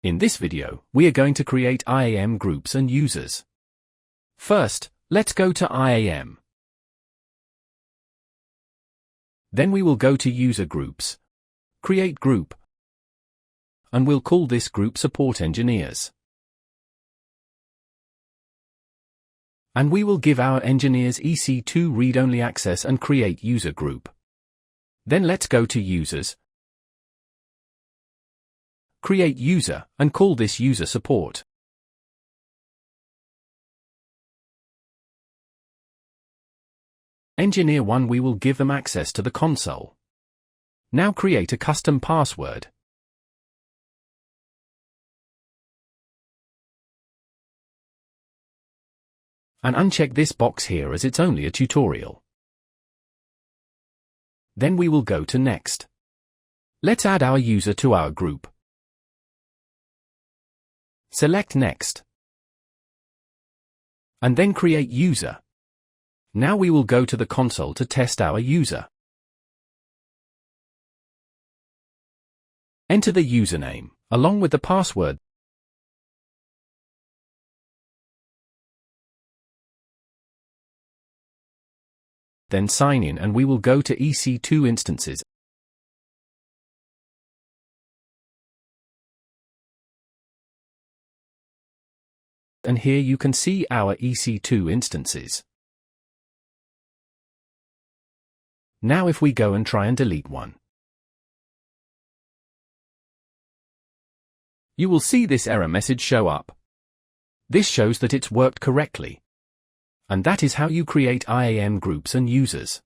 In this video, we are going to create IAM groups and users. First, let's go to IAM. Then we will go to User Groups, Create Group, and we'll call this group Support Engineers. And we will give our engineers EC2 read-only access and create user group. Then let's go to Users, Create User, and call this User Support. Engineer 1, we will give them access to the console. Now create a custom password. And uncheck this box here as it's only a tutorial. Then we will go to Next. Let's add our user to our group. Select Next. And then create user. Now we will go to the console to test our user. Enter the username, along with the password. Then sign in and we will go to EC2 Instances. And here you can see our EC2 instances. Now if we go and try and delete one, you will see this error message show up. This shows that it's worked correctly. And that is how you create IAM groups and users.